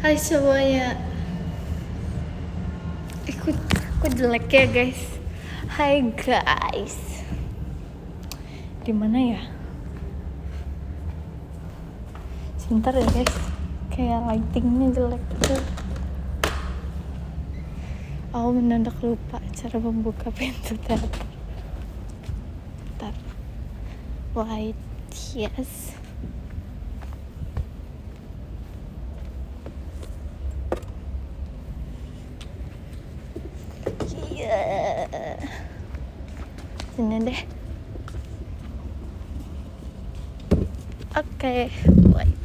Hai semuanya. Aku jelek ya guys. Hai guys. Di mana ya? Sebentar ya guys. Kayak lightingnya jelek gitu. Aku mendadak lupa cara membuka pintu teater. Bentar. White, yes. Sini deh. Oke, white.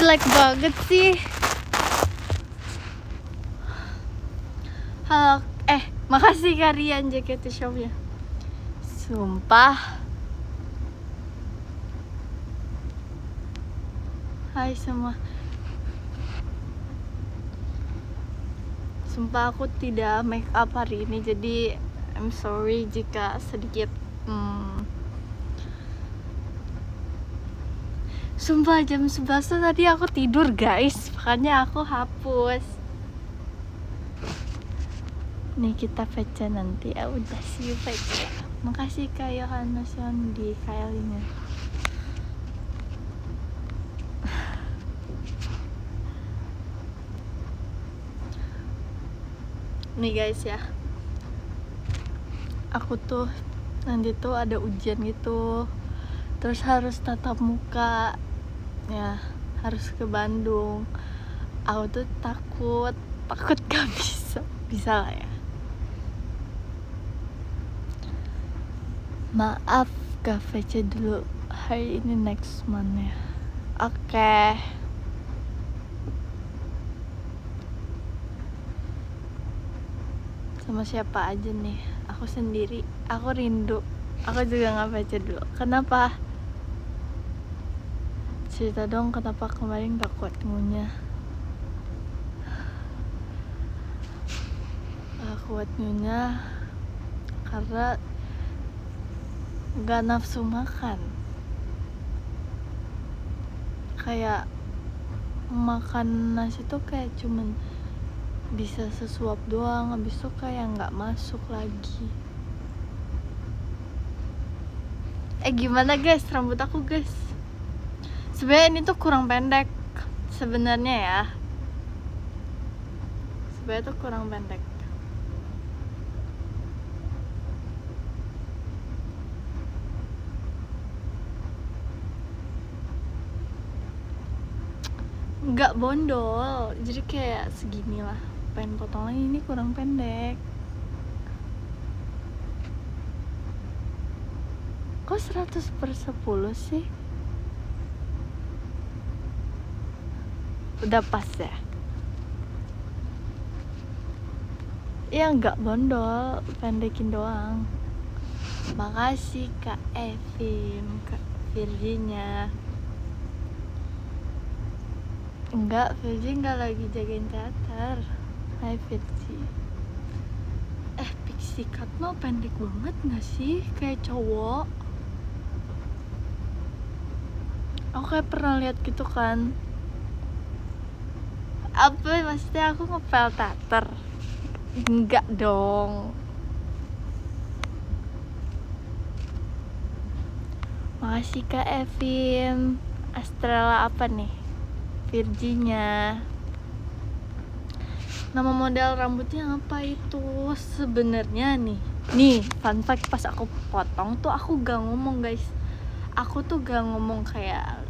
Jelek banget sih. Halo, makasih kalian jaket shopnya. Sumpah. Hai semua. Sumpah aku tidak make up hari ini, jadi I'm sorry jika sedikit Sumpah jam 11 tadi aku tidur guys, makanya aku hapus. Nih kita pecah nanti ya, udah see you pecah. Makasih Kak Yohanes yang di KL-nya. Nih guys ya, aku tuh nanti tuh ada ujian gitu, terus harus tatap muka ya, harus ke Bandung. Aku tuh takut gak bisa lah ya. Maaf gak VC dulu hari ini, next month ya. Oke. Sama siapa aja nih? Aku sendiri, aku rindu. Aku juga gak baca dulu. Kenapa? Cerita dong kenapa kemarin gak kuat ngunyah. Gak kuat ngunyah karena gak nafsu makan. Kayak makan nasi tuh kayak cuman bisa sesuap doang, habis itu kayak nggak masuk lagi. Gimana guys rambut aku guys? Sebenarnya ini tuh kurang pendek sebenarnya ya. Sebenarnya tuh kurang pendek. Nggak bondol, jadi kayak segini lah. Pengen potong lagi, ini kurang pendek. Kok 100/10 sih? Udah pas ya? Ya nggak bondol, pendekin doang. Makasih Kak Evin, Kak Virginia. Enggak, Virgi nggak lagi jagain teater. Hai Virgi. Pixie cut lo pendek banget nggak sih? Kayak cowok. Aku kayak pernah lihat gitu kan. Apa maksudnya aku ngepel teater? Enggak dong. Makasih Kak Evin. Astrella apa nih? Virginia. Nama model rambutnya apa itu sebenarnya nih? Nih, fun fact, pas aku potong tuh aku gak ngomong guys. Aku tuh gak ngomong kayak,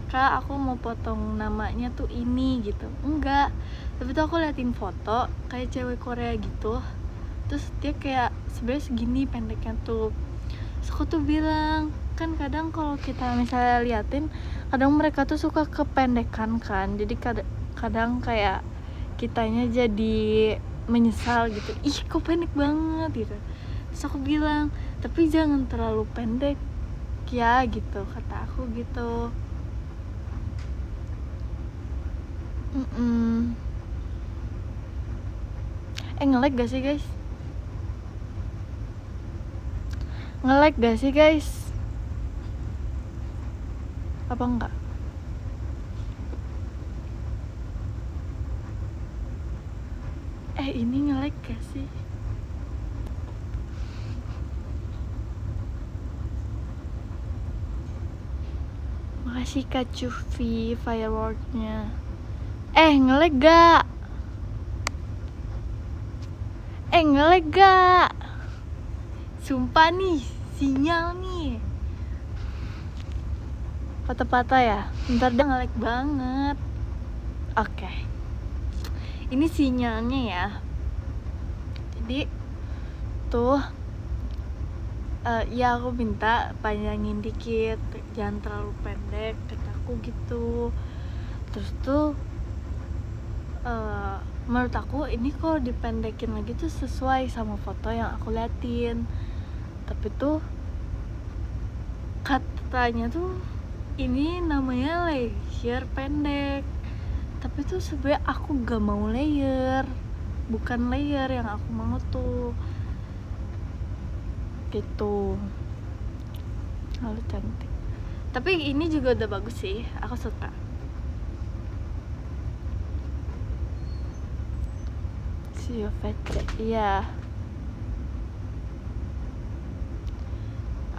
Kak aku mau potong namanya tuh ini gitu. Enggak. Tapi tuh aku liatin foto kayak cewek Korea gitu. Terus dia kayak sebenarnya segini pendeknya tuh. Terus aku tuh bilang, kan kadang kalau kita misalnya liatin, kadang mereka tuh suka kependekan kan. Jadi kadang kayak kitanya jadi menyesal gitu. Ih kok pendek banget gitu. Terus aku bilang, tapi jangan terlalu pendek ya gitu, kata aku gitu. Nge-lag gak sih guys? Nge-lag gak sih guys? Apa enggak? Ini nge-lag gak sih? Makasih Kak Cufi fireworknya. Nge-lag gak? Nge-lag gak? Sumpah nih, sinyal nih patah-patah ya. Ntar dia nge-lag banget. Oke. Ini sinyalnya ya. Jadi tuh ya aku minta panjangin dikit, jangan terlalu pendek kata aku gitu. Terus tuh menurut aku ini kalau dipendekin lagi tuh sesuai sama foto yang aku liatin. Tapi tuh katanya tuh ini namanya layer pendek. Tapi tuh sebenarnya aku gak mau layer. Bukan layer yang aku mau tuh. Gitu. Lalu cantik. Tapi ini juga udah bagus sih. Aku suka. See you VC. Iya.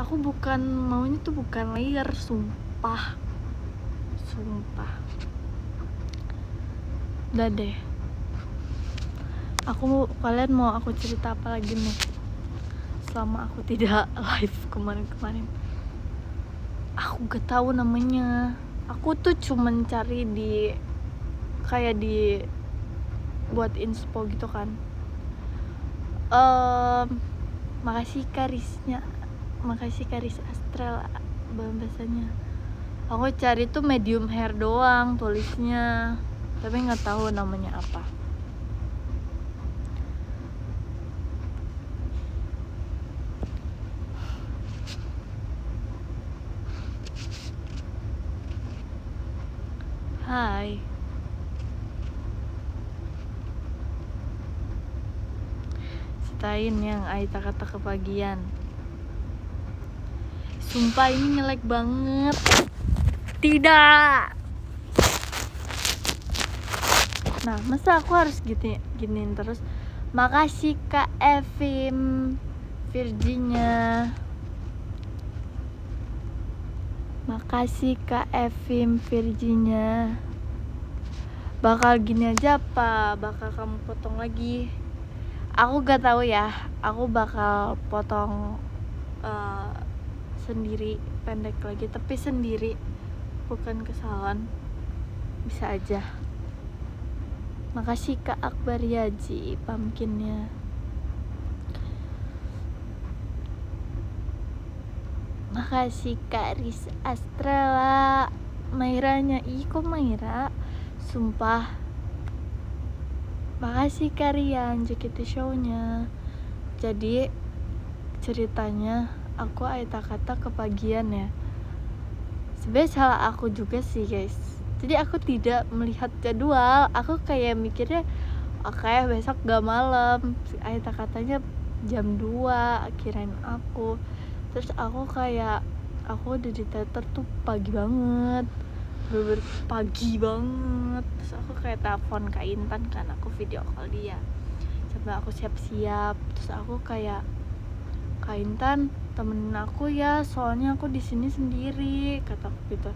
Aku maunya tuh bukan layer, sumpah. Udah deh. Kalian mau aku cerita apa lagi nih? Selama aku tidak live kemarin. Aku gak tahu namanya. Aku tuh cuman cari kayak di buat inspo gitu kan. Makasih Karis Astral bahasanya. Aku cari tuh medium hair doang tulisnya, tapi nggak tahu namanya apa. Hai. Ceritain yang Aita kata kebagian. Sumpah ini nge-lag banget. Tidak. Nah, masa aku harus giniin terus? Makasih Kak Evim Virginia. Makasih Kak Evim Virginia. Bakal gini aja apa? Bakal kamu potong lagi? Aku gak tahu ya. Aku bakal potong sendiri pendek lagi, tapi sendiri, bukan kesalahan. Bisa aja. Makasih Kak Akbar Yaji pumpkinnya. Makasih Kak Riz Astrala. Mairanya, kok Maira? Sumpah. Makasih Kak Rian JKT show-nya. Jadi ceritanya aku Aita kata kebagian ya. Sebenarnya salah aku juga sih guys. Jadi aku tidak melihat jadwal. Aku kayak mikirnya oke, besok gak malam. Aita katanya jam 2 kirain aku. Terus aku udah di teater tuh pagi banget, bener pagi banget. Terus aku kayak telepon Kak Intan kan, aku video call dia sampai aku siap-siap. Terus aku kayak, Kak Intan temenin aku ya, soalnya aku di sini sendiri, kataku gitu.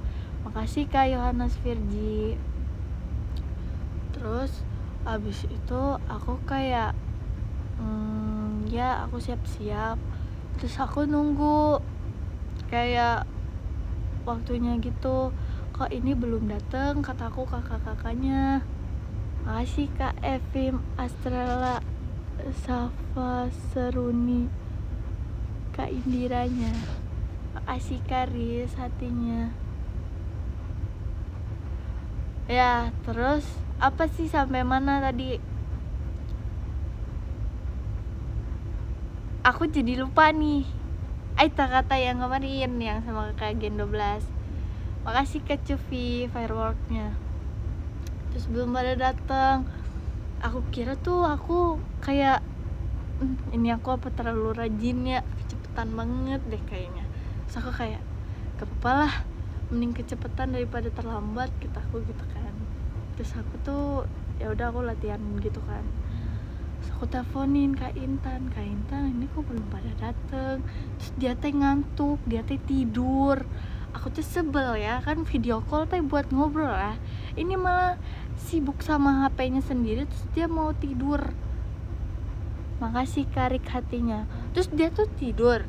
Makasih Kak Yohanes Virgi. Terus abis itu aku kayak ya aku siap-siap. Terus aku nunggu kayak waktunya gitu. Kok ini belum dateng, kataku kakak-kakaknya. Makasih Kak Evim Astrala Safa Seruni, Kak Indiranya. Makasih Karis hatinya. Ya, terus apa sih sampai mana tadi? Aku jadi lupa nih. Aita kata yang kemarin yang sama Kak Gen 12. Makasih Kak Cufi fireworknya. Terus belum pada datang. Aku kira tuh aku kayak ini aku apa terlalu rajin ya, kecepatan banget deh kayaknya. Terus aku kayak gak apa-apa lah, mending kecepatan daripada terlambat kata aku gitu kan. Terus aku tuh ya udah aku latihan gitu kan. Terus aku teleponin Kak Intan ini kok belum pada dateng. Terus dia teh ngantuk, dia teh tidur. Aku tuh sebel ya kan, video call teh buat ngobrol lah, ini malah sibuk sama HP-nya sendiri, terus dia mau tidur. Makasih Karik hatinya. Terus dia tuh tidur,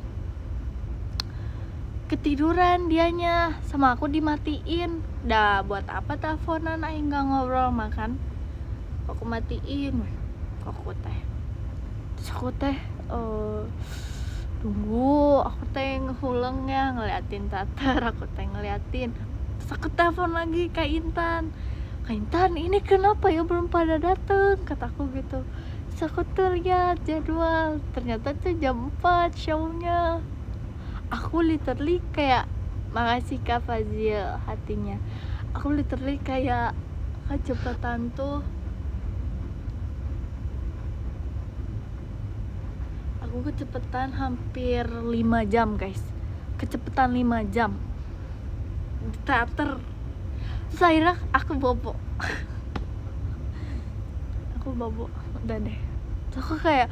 ketiduran dianya, sama aku dimatiin. Dah buat apa teleponan aing nggak ngobrol makan. Aku matiin aku teh. Terus aku teh tunggu, aku teh ngehuleng ya ngeliatin Tatar, aku teh ngeliatin. Terus aku telepon lagi Kak Intan, ini kenapa ya belum pada dateng, kataku gitu. Terus aku tuh lihat jadwal, ternyata tuh jam 4 show-nya. Aku literally kayak, makasih Kak Fazil hatinya, aku literally kayak kecepatan tuh, aku kecepatan hampir 5 jam guys, kecepatan 5 jam di teater. Terus akhirnya aku bobo udah deh. Terus aku kayak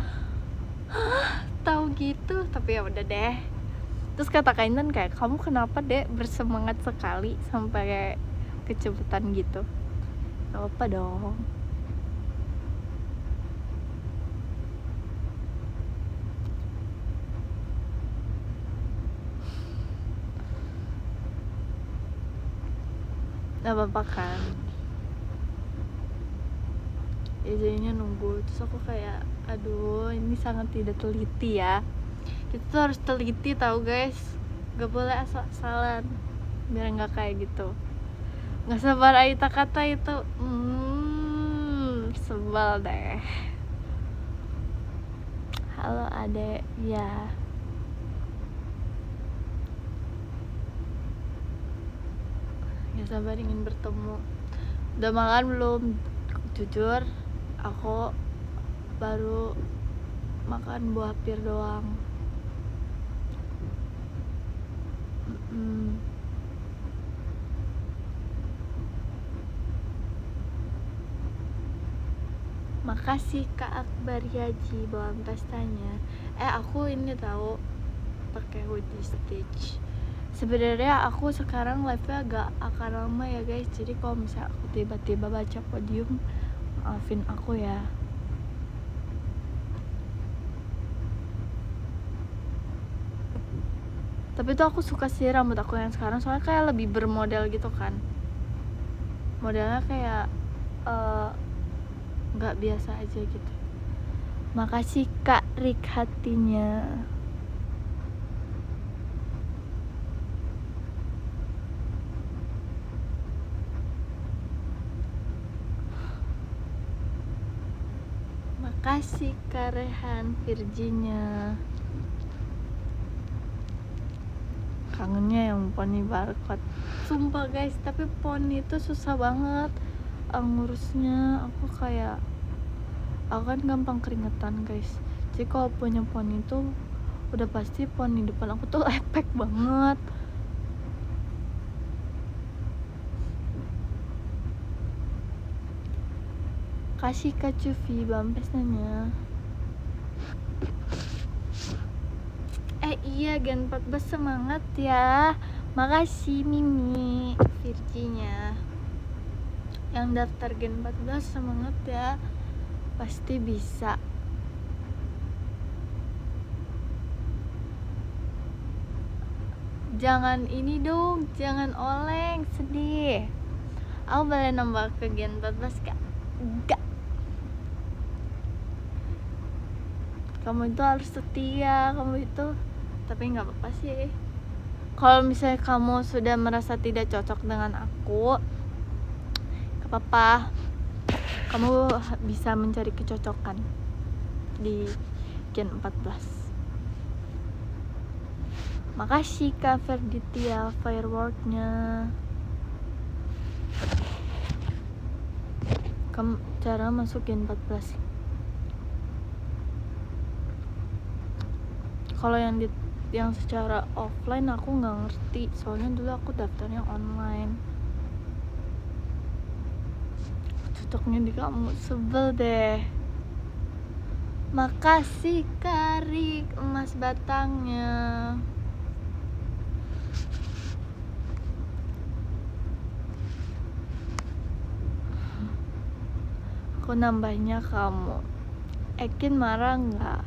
tahu gitu, tapi ya udah deh. Terus kata Kak Intan kayak, kamu kenapa dek bersemangat sekali sampai kecepatan gitu? Gak apa dong. Gak apa-apa kan. Ya jadinya nunggu. Terus aku kayak, aduh ini sangat tidak teliti ya. Kita tuh harus teliti tahu guys. Gak boleh asal-asalan, biar gak kayak gitu. Gak sabar Aita kata itu. Sebel deh. Halo adek, ya. Gak sabar ingin bertemu. Udah makan belum? Jujur, aku baru makan buah pir doang. Makasih Kak Akbar Yaji bawaan pestanya. Aku ini tahu pakai hoodie Stitch. Sebenarnya aku sekarang live-nya agak akan lama ya guys. Jadi kalau misalnya aku tiba-tiba baca podium, maafin aku ya. Tapi tuh aku suka sih rambut aku yang sekarang, soalnya kayak lebih bermodel gitu kan. Modelnya kayak nggak biasa aja gitu. Makasih Kak Rik hatinya. Makasih Kak Rehan Virginia. Kangennya yang poni barcode. Sumpah guys, tapi poni itu susah banget ngurusnya. Aku kan gampang keringetan guys. Jadi kalau punya poni itu udah pasti poni depan aku tuh lepek banget. Kasih Kak Cuvi bampesnya. Iya Gen 14 semangat ya. Makasih Mimi Virginia yang daftar Gen 14, semangat ya, pasti bisa. Jangan ini dong, jangan oleng, sedih. Aku boleh nambah ke Gen 14 kak? Enggak. Kamu itu harus setia, kamu itu. Tapi nggak apa-apa sih. Kalau misalnya kamu sudah merasa tidak cocok dengan aku, gak apa-apa. Kamu bisa mencari kecocokan di Gen 14. Makasih Kak Ferditia fireworknya. Kamu cara masuk Gen 14. Kalau yang di yang secara offline aku nggak ngerti, soalnya dulu aku daftarnya online. Cocoknya di kamu, sebel deh. Makasih Karik emas batangnya. Aku nambahnya kamu. Ekin marah nggak?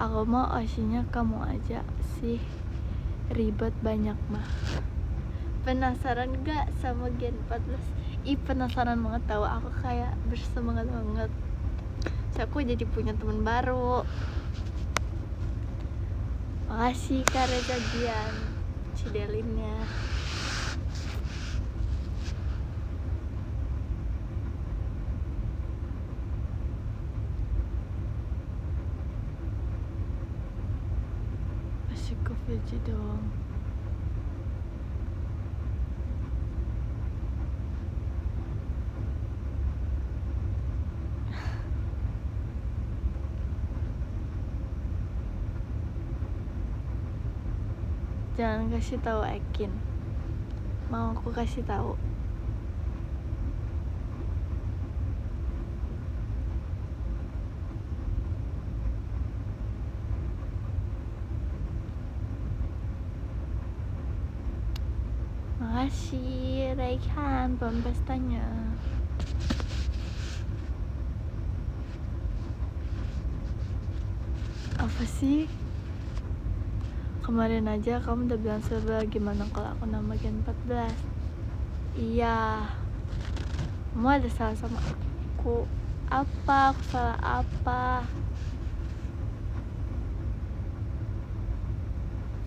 Aku mau osinya kamu aja sih, ribet banyak mah. Penasaran gak sama Gen 14? Ih, penasaran banget tahu, aku kayak bersemangat banget. So, aku jadi punya teman baru. Makasih Kak Reza Gian Cidelinnya. Masih ke VJ doang. Jangan kasih tahu Ekin. Mau aku kasih tahu. Makasih Raihan pempestanya. Apa sih? Kemarin aja kamu udah bilang sebel, gimana kalau aku nama Gen 14? Iya, kamu ada salah sama aku. Apa? Aku salah apa?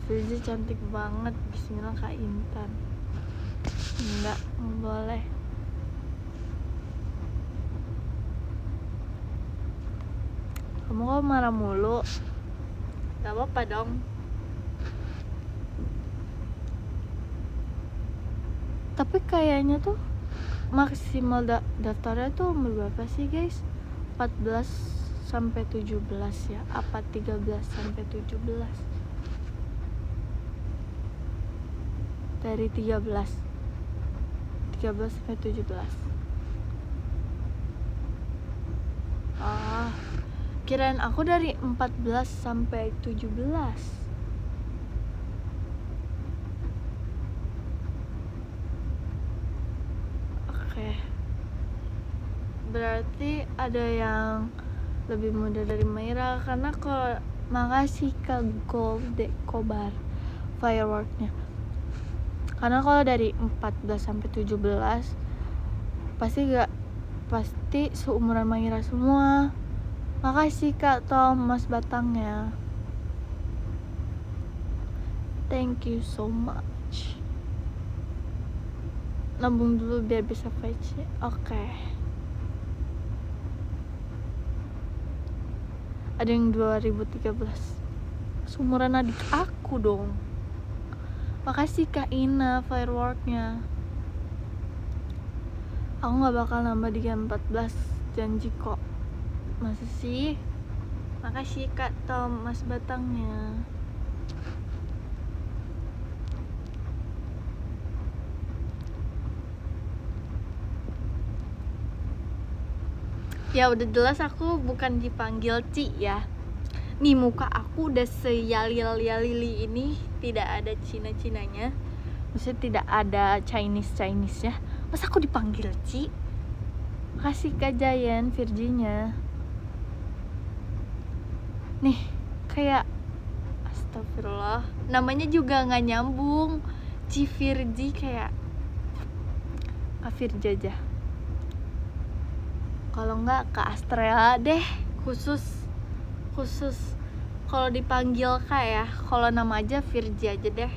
Firji cantik banget, bismillah Kak Intan. Enggak boleh. Kamu kok marah mulu? Gak apa-apa dong. Tapi kayaknya tuh maksimal daftarnya tuh umur berapa sih guys? 14 sampai 17 ya? Apa 13 sampai 17? Dari 13 sampai 17. Ah, kirain aku dari 14 sampai 17. Berarti ada yang lebih muda dari Maira, karena kalau makasih ke Gold Kobar fireworknya, karena kalau dari 14 sampai 17 pasti seumuran Maira semua. Makasih Kak Tom mas batangnya, thank you so much. Nabung dulu biar bisa VC. Oke. Ada yang 2013, seumuran adik aku dong. Makasih Kak Ina fireworknya. Aku gak bakal nambah di Gen 14, janji kok. Masa sih? Makasih Kak Tom mas batangnya. Ya udah jelas aku bukan dipanggil Ci ya. Nih muka aku udah seyalil-yalili ini, tidak ada Cina-Cinanya. Maksudnya tidak ada Chinese ya. Masa aku dipanggil Ci? Makasih Kak Jayan Virginya. Nih kayak astagfirullah, namanya juga gak nyambung. Ci Virgi kayak Virja aja. Kalau enggak ke Astrea deh, khusus kalau dipanggil Kak ya. Kalau nama aja Virgi aja deh.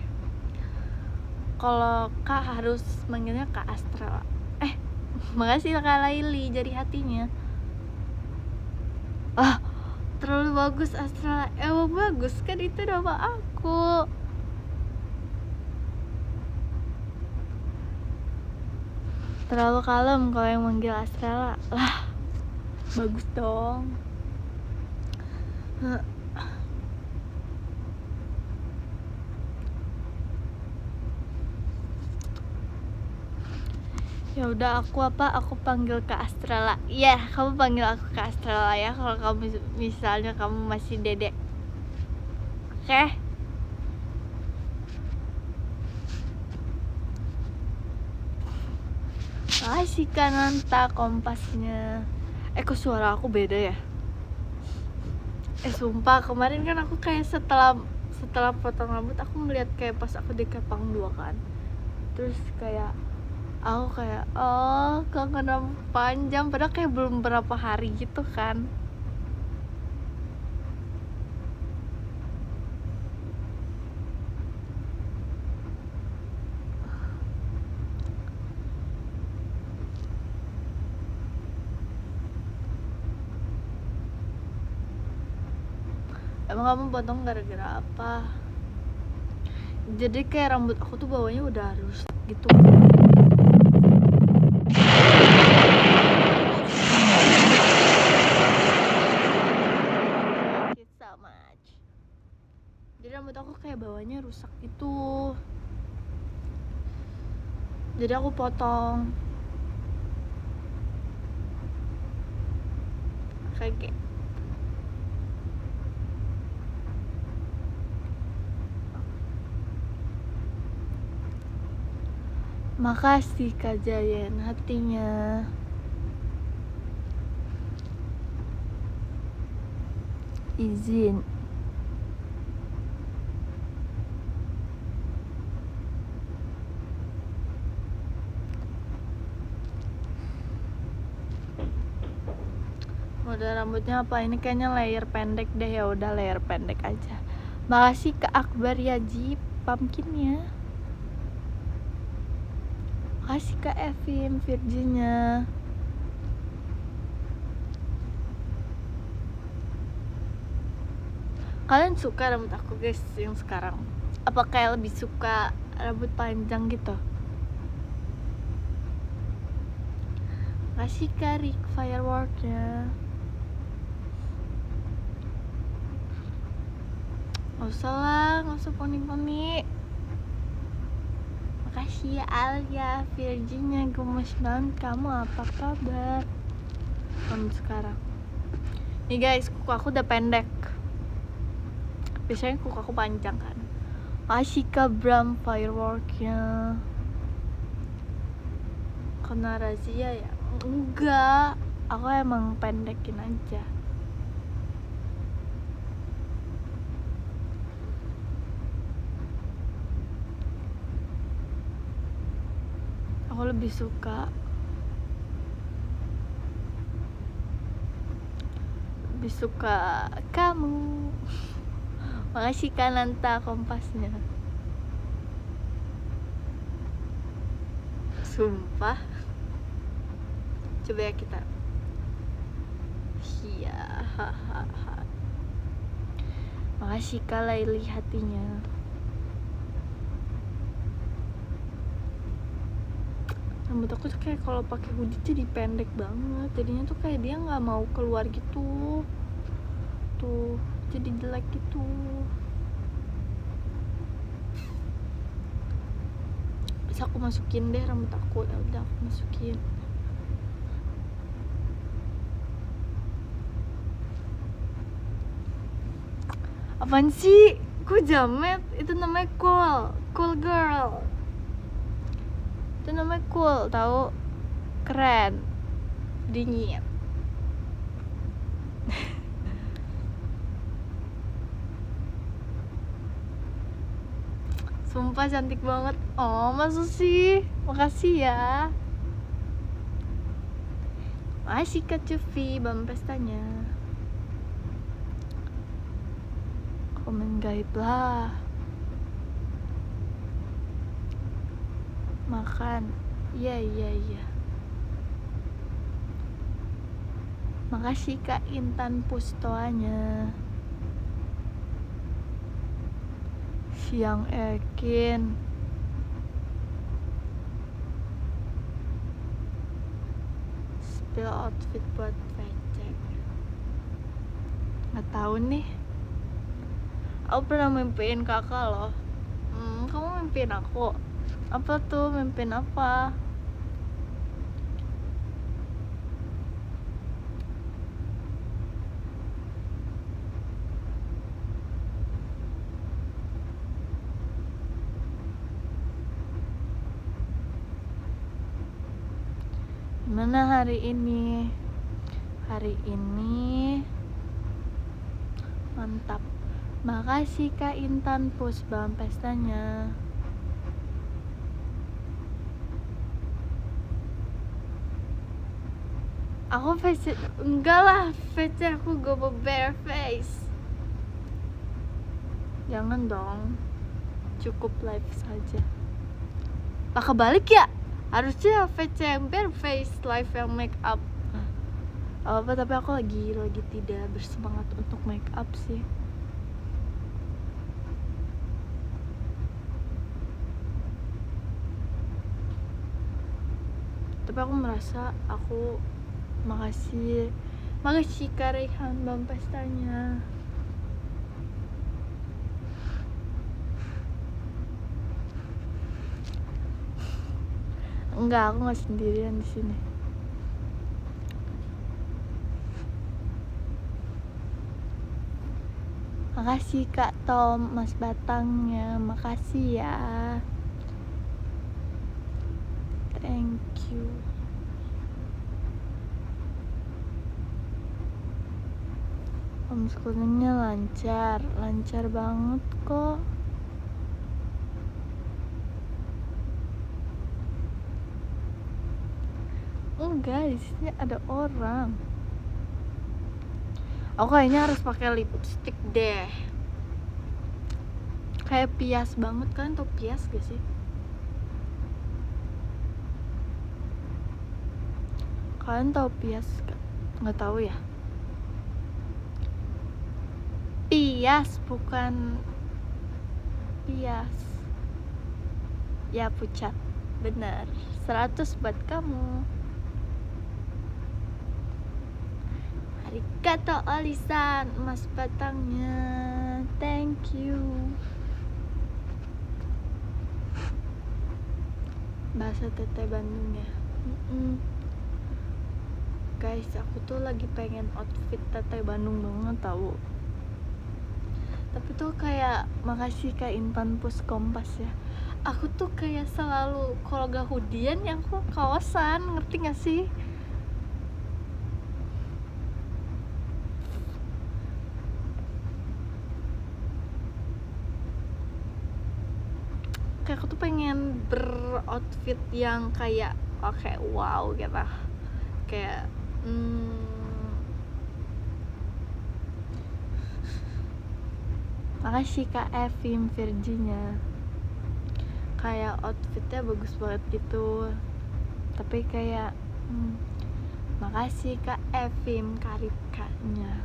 Kalau Kak harus manggilnya Kak Astrea. Makasih Kak Laili jari hatinya. Terlalu bagus Astrea. Emang bagus kan, itu nama aku. Terlalu kalem kalau yang manggil Astrea lah. Bagus dong. Ya udah, aku panggil ke Astrala. Iya, kamu panggil aku ke Astrala ya kalau kamu misalnya kamu masih dedek. Oke? Makasih Kananta kompasnya. Kok suara aku beda ya? Sumpah kemarin kan aku kayak setelah potong rambut aku melihat kayak pas aku di Kepang 2 kan. Terus kayak aku kayak oh kangen rambut panjang, padahal kayak belum berapa hari gitu kan. Emang kamu potong gara-gara apa? Jadi kayak rambut aku tuh bawahnya udah rusak gitu. Thank you so much. Jadi rambut aku kayak bawahnya rusak gitu. Jadi aku potong. Kayak makasih Kak Jayen hatinya. Izin. Model rambutnya apa? Ini kayaknya layer pendek deh, ya udah layer pendek aja. Makasih ke Akbar Yaji pumpkinnya. Makasih ke Evim Virginnya. Kalian suka rambut aku guys yang sekarang? Apa kayak lebih suka rambut panjang gitu? Makasih ke Rick Fireworknya. Gak usah lah, gak usah poni-poni. Makasih ya Alia, Virginnya, gemes banget. Kamu apa kabar? Kamu sekarang. Nih guys, kuku aku udah pendek. Biasanya kuku aku panjang kan. Makasih ke Bram Fireworknya. Kena razia ya? Enggak, aku emang pendekin aja. Aku lebih suka kamu. Makasih Kananta kompasnya. Sumpah. Coba ya kita. Iya, hahaha. Makasih Kak Laili hatinya. Rambut aku tuh kayak kalau pakai hoodie jadi pendek banget. Jadinya tuh kayak dia nggak mau keluar gitu. Tuh, jadi jelek gitu. Bisa aku masukin deh rambut aku. Ya udah aku masukin. Apaan sih? Kok jamet? Itu namanya cool girl. Itu namanya cool, tahu? Keren, dingin. Sumpah cantik banget. Oh, masa sih? Makasih ya. Makasih Kak Cufi, Bam Pestanya. Komen gaib lah. Makan. Iya. Makasih Kak Intan Pustoanya. Siang Ekin. Spill outfit buat pecek. Nggak tahu nih. Aku pernah mimpiin kakak loh. Kamu mimpiin aku? Apa tuh? Mimpiin apa? Gimana hari ini? Hari ini mantap. Makasih Kak Intan Pus bang pestanya. Aku face enggak lah, face aku gak mau bare face. Jangan dong, cukup live saja. Lah kebalik ya, harusnya face yang bare face, live yang make up. Apa tapi aku lagi tidak bersemangat untuk make up sih. Tapi aku merasa aku makasih Kak Rehan bang pestanya. Enggak, aku nggak sendirian di sini. Makasih Kak Tom, Mas Batangnya, makasih ya. Thank you. Homeschoolingnya lancar banget kok. Enggak, di sini ada orang. Aku kayaknya harus pakai lipstick deh. Kayak pias banget kan, tau pias gak sih? Kalian tahu pias gak? Nggak tahu ya? Pias bukan pias. Ya pucat, bener. 100 buat kamu. Arigato Olisan, Mas Batangnya. Thank you. Bahasa Teteh Bandung ya. Guys, aku tuh lagi pengen outfit Teteh Bandung banget tahu. Tapi tuh kayak makasih Kak Intan Pus Kompas ya. Aku tuh kayak selalu kalau gak hoodiean yang aku kaosan, ngerti gak sih? Kayak aku tuh pengen beroutfit yang kayak oke, wow gitu. Kayak makasih Kak Evim Virginia. Kayak outfitnya bagus banget gitu. Tapi kayak makasih Kak Evim Karikanya.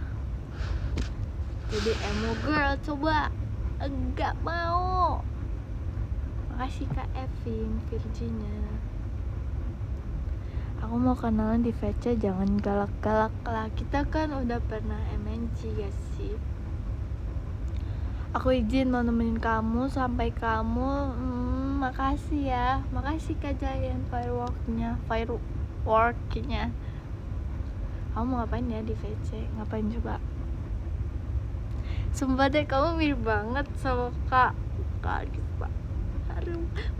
Jadi emo girl coba. Enggak mau. Makasih Kak Evim Virginia. Aku mau kenalan di VC, jangan galak-galak lah. Kita kan udah pernah MNC ya sih. Aku izin mau nemenin kamu sampai kamu. Makasih ya. Makasih Kak Jayan fireworknya. Kamu mau ngapain ya di VC? Ngapain coba? Sumpah deh kamu mirip banget sama Kak Rizka.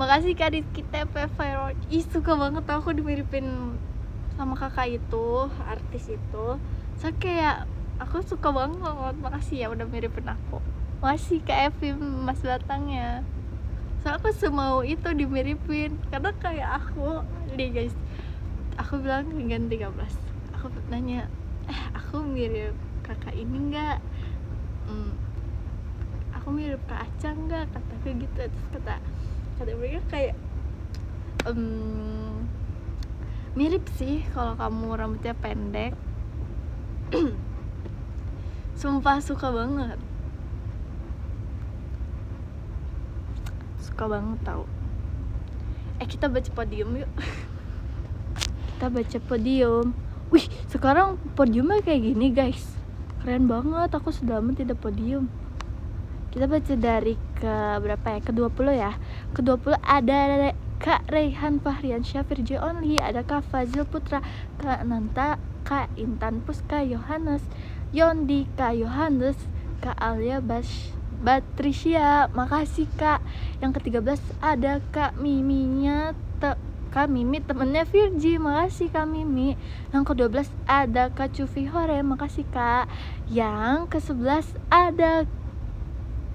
Makasih Kak Rizky TP Firework. Ih suka banget aku dimiripin sama kakak itu, artis itu. So kayak aku suka banget. Makasih ya udah miripin aku. Makasih Kak Evim Mas Batangnya. So aku semau itu dimiripin. Karena kayak aku nih guys, aku bilang Gen 13. Aku nanya, aku mirip kakak ini enggak? Aku mirip Kak Aca enggak? Kataku gitu. Terus kata mereka kayak mirip sih kalau kamu rambutnya pendek. Sumpah suka banget tau. Kita baca podium yuk. Kita baca podium. Wih, sekarang podiumnya kayak gini guys, keren banget. Aku sudah lama tidak podium. Kita baca dari ke berapa ya? Ke-20 ya. Ke-20 ada Kak Rehan Fahrian Syafir J Only, ada Kak Fazil Putra, Kak Nanta, Kak Intan Pus, Kak Yohanes Yondi, Kak Yohanes, Kak Alia Batricia. Makasih Kak. Yang ke-13 ada Kak Miminya Kak Mimi temennya Virgi, makasih Kak Mimi. Yang ke-12 ada Kak Cufi Hore, makasih Kak. Yang ke-11 ada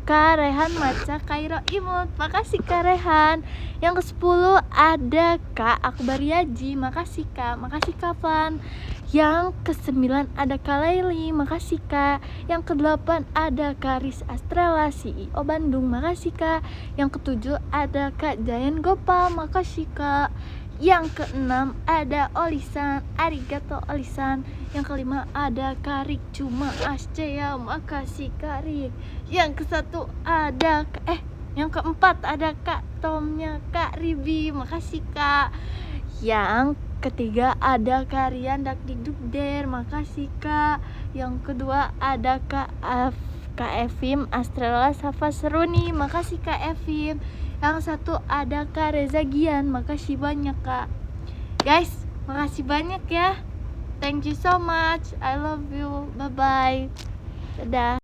Kak Rehan Maca Kairo Imut, makasih Kak Rehan. Yang ke-10 ada Kak Akbar Yaji, makasih Kak. Makasih Kak Van. Yang ke-9 ada Kak Laili, makasih Kak. Yang ke-8 ada Kak Riz Astrela, CEO Bandung, makasih Kak. Yang ke-7 ada Kak Jayan Gopal, makasih Kak. Yang ke-6 ada Olisan, arigato Olisan. Yang ke-5 ada Karik Cuma Asceya, makasih Karik. Yang ke-1 ada yang ke-4 ada Kak Tomnya Kak Ribi, makasih Kak. Yang ketiga ada Karian Dakdikdukder, makasih Kak. Yang kedua ada Kak Evim Astrela Safa Seruni, makasih Kak Evim. Yang satu ada Kak Reza Gian, makasih banyak Kak. Guys, makasih banyak ya. Thank you so much. I love you. Bye bye. Dadah.